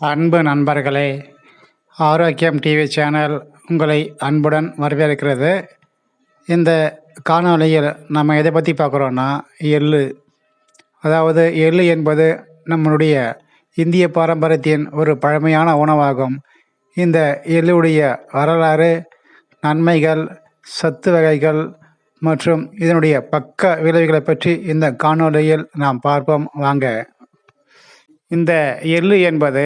அன்பு நண்பர்களே, ஆரோக்கியம் டிவி சேனல் உங்களை அன்புடன் வரவேற்கிறது. இந்த காணொளியில் நம்ம எதை பற்றி பார்க்குறோன்னா, எள்ளு. அதாவது எள்ளு என்பது நம்மளுடைய இந்திய பாரம்பரியத்தின் ஒரு பழமையான உணவாகும். இந்த எள்ளுடைய வரலாறு, நன்மைகள், சத்து வகைகள் மற்றும் இதனுடைய பக்க விளைவுகளை பற்றி இந்த காணொளியில் நாம் பார்ப்போம். வாங்க. இந்த எள்ளு என்பது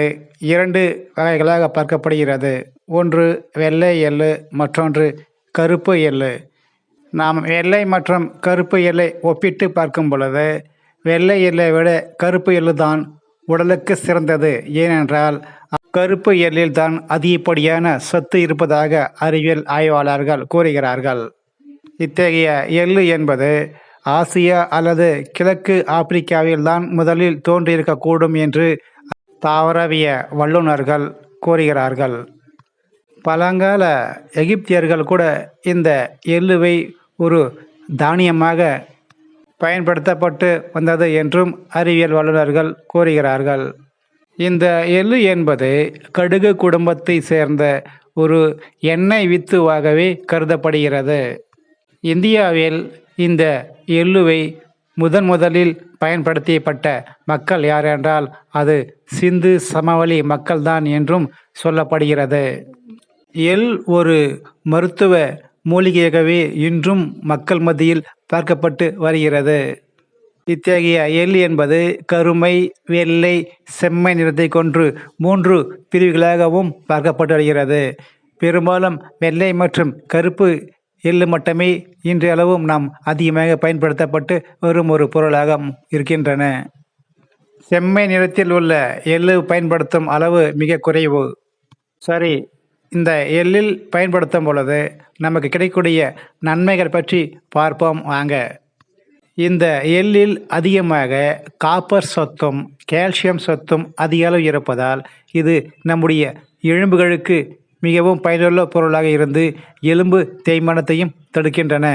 2 வகைகளாக பார்க்கப்படுகிறது. ஒன்று வெள்ளை எள்ளு, மற்றொன்று கருப்பு எள்ளு. நாம் வெள்ளை மற்றும் கருப்பு எள்ளை ஒப்பிட்டு பார்க்கும் பொழுது, வெள்ளை எள்ளை விட கருப்பு எள்ளு தான் உடலுக்கு சிறந்தது. ஏனென்றால் கருப்பு எள்ளில் தான் அதிகப்படியான சத்து இருப்பதாக அறிவியல் ஆய்வாளர்கள் கூறுகிறார்கள். இத்தகைய எள்ளு என்பது ஆசியா அல்லது கிழக்கு ஆப்பிரிக்காவில் தான் முதலில் தோன்றியிருக்கக்கூடும் என்று தாவரவிய வல்லுநர்கள் கூறுகிறார்கள். பழங்கால எகிப்தியர்கள் கூட இந்த எள்ளுவை ஒரு தானியமாக பயன்படுத்தப்பட்டு வந்தது என்றும் அறிவியல் வல்லுநர்கள் கூறுகிறார்கள். இந்த எள்ளு என்பது கடுகு குடும்பத்தை சேர்ந்த ஒரு எண்ணெய் வித்துவாகவே கருதப்படுகிறது. இந்தியாவில் இந்த எள்ளுவை முதலில் பயன்படுத்தப்பட்ட மக்கள் யார் என்றால் அது சிந்து சமவெளி மக்கள்தான் என்றும் சொல்லப்படுகிறது. எள் ஒரு மருத்துவ மூலிகையாகவே இன்றும் மக்கள் மத்தியில் பார்க்கப்பட்டு வருகிறது. இத்தகைய எள் என்பது கருமை, வெள்ளை, செம்மை நிறத்தை கொண்டு 3 பிரிவுகளாகவும் பார்க்கப்பட்டு வருகிறது. பெரும்பாலும் வெள்ளை மற்றும் கருப்பு எள்ளு மட்டுமே இன்றளவும் நாம் அதிகமாக பயன்படுத்தப்பட்டு வரும் ஒரு பொருளாக இருக்கின்றன. செம்மை நிறத்தில் உள்ள எள்ளு பயன்படுத்தும் அளவு மிக குறைவு. சரி, இந்த எள்ளில் பயன்படுத்தும் பொழுது நமக்கு கிடைக்கக்கூடிய நன்மைகள் பற்றி பார்ப்போம் வாங்க. இந்த எள்ளில் அதிகமாக காப்பர் சத்தும் கால்சியம் சத்தும் அதிக அளவு இருப்பதால் இது நம்முடைய எலும்புகளுக்கு மிகவும் பயனுள்ள பொருளாக இருந்து எலும்பு தேய்மானத்தையும் தடுக்கின்றன.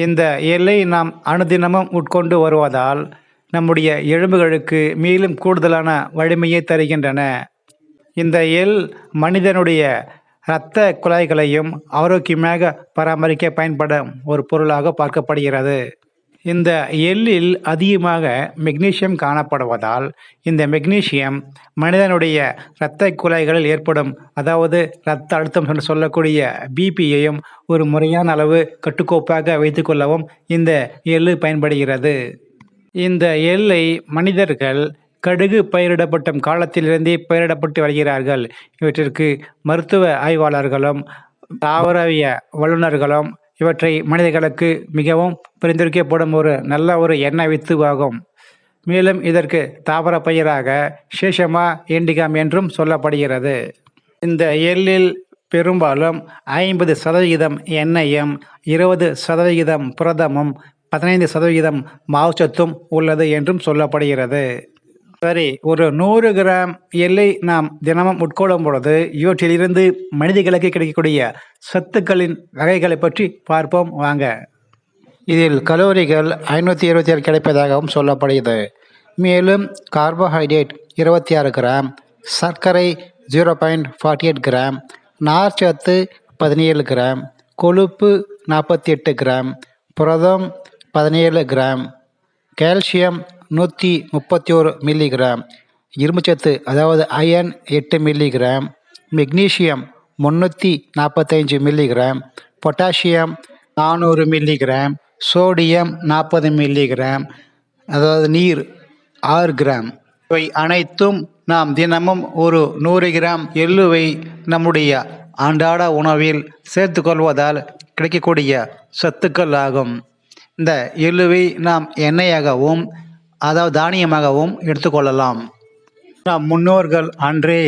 இந்த எள்ளை நாம் அனுதினமும் உட்கொண்டு வருவதால் நம்முடைய எலும்புகளுக்கு மேலும் கூடுதலான வலிமையை தருகின்றன. இந்த எள் மனிதனுடைய இரத்த குழாய்களையும் ஆரோக்கியமாக பராமரிக்க பயன்படும் ஒரு பொருளாக பார்க்கப்படுகிறது. இந்த எள்ளில் அதிகமாக மெக்னீசியம் காணப்படுவதால் இந்த மெக்னீசியம் மனிதனுடைய இரத்த குழாய்களில் ஏற்படும், அதாவது இரத்த அழுத்தம் என்று சொல்லக்கூடிய பிபியையும் ஒரு முறையான அளவு கட்டுக்கோப்பாக வைத்துக்கொள்ளவும் இந்த எள்ளு பயன்படுகிறது. இந்த எள்ளை மனிதர்கள் கடுகு பயிரிடப்பட்ட காலத்திலிருந்தே பயிரிடப்பட்டு வருகிறார்கள். இவற்றிற்கு மருத்துவ ஆய்வாளர்களும் தாவரவிய வல்லுநர்களும் இவற்றை மனிதர்களுக்கு மிகவும் பரிந்துரைக்கப்படும் ஒரு நல்ல ஒரு எண்ணெய் வித்துவாகும். மேலும் இதற்கு தாவர பயிராக சேஷமா இண்டிகம் என்றும் சொல்லப்படுகிறது. இந்த எள்ளில் பெரும்பாலும் 50% எண்ணெயும், 20% புரதமும், 15% மாவுச்சத்தும் உள்ளது என்றும் சொல்லப்படுகிறது. சரி, ஒரு 100 கிராம் எள்ளை நாம் தினமும் உட்கொள்ளும் பொழுது இவற்றிலிருந்து மனிதர்களுக்கு கிடைக்கக்கூடிய சத்துக்களின் வகைகளை பற்றி பார்ப்போம் வாங்க. இதில் கலோரிகள் 527 கிடைப்பதாகவும் சொல்லப்படுகிறது. மேலும் கார்போஹைட்ரேட் 26 கிராம், சர்க்கரை 0.48 கிராம், நார்ச்சத்து 17 கிராம், கொழுப்பு 48 கிராம், புரதம் 17 கிராம், கால்சியம் 131 மில்லிகிராம், இரும்புச்சத்து அதாவது iron 8 milligram, magnesium 345 milligram, potassium 400 milligram, sodium 40 milligram, அதாவது நீர் 6 கிராம். இவை அனைத்தும் நாம் தினமும் ஒரு 100 கிராம் எள்ளுவை நம்முடைய அன்றாட உணவில் சேர்த்து கொள்வதால் கிடைக்கக்கூடிய சத்துக்கள் ஆகும். இந்த எள்ளுவை நாம் எண்ணெயாகவும் அதாவது தானியமாகவும் எடுத்துக்கொள்ளலாம். நம் முன்னோர்கள் அன்றே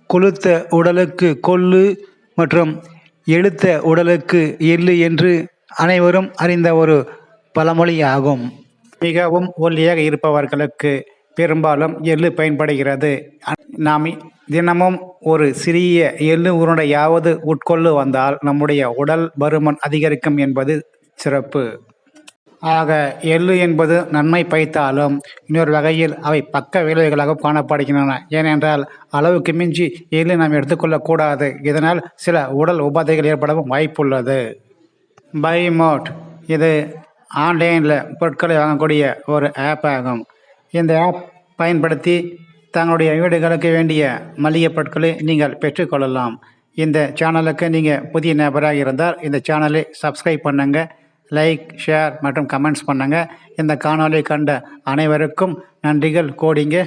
கொழுத்த உடலுக்கு கொள்ளு மற்றும் எழுத்த உடலுக்கு எள்ளு என்று அனைவரும் அறிந்த ஒரு பழமொழி ஆகும். மிகவும் ஒல்லியாக இருப்பவர்களுக்கு பெரும்பாலும் எள்ளு பயன்படுகிறது. நாம் தினமும் ஒரு சிறிய எள்ளு உருண்டையாவது உட்கொள்ளு வந்தால் நம்முடைய உடல் பருமன் அதிகரிக்கும் என்பது சிறப்பு. ஆக எள்ளு என்பது நன்மை பயத்தாலும் இன்னொரு வகையில் அவை பக்க விளைவுகளாக காணப்படுகின்றன. ஏனென்றால் அளவுக்கு மிஞ்சி எள்ளு நாம் எடுத்துக்கொள்ளக்கூடாது. இதனால் சில உடல் உபாதைகள் ஏற்படவும் வாய்ப்புள்ளது. பை மோட் இது ஆன்லைனில் பொருட்களை வாங்கக்கூடிய ஒரு ஆப் ஆகும். இந்த ஆப் பயன்படுத்தி தங்களுடைய வீடுகளுக்கு வேண்டிய மளிகை பொருட்களை நீங்கள் பெற்றுக்கொள்ளலாம். இந்த சேனலுக்கு நீங்கள் புதிய நபராக இருந்தால் இந்த சேனலை சப்ஸ்கிரைப் பண்ணுங்கள். லைக், ஷேர் மற்றும் கமெண்ட்ஸ் பண்ணுங்கள். இந்த காணொளி கண்ட அனைவருக்கும் நன்றிகள் கோடிங்க.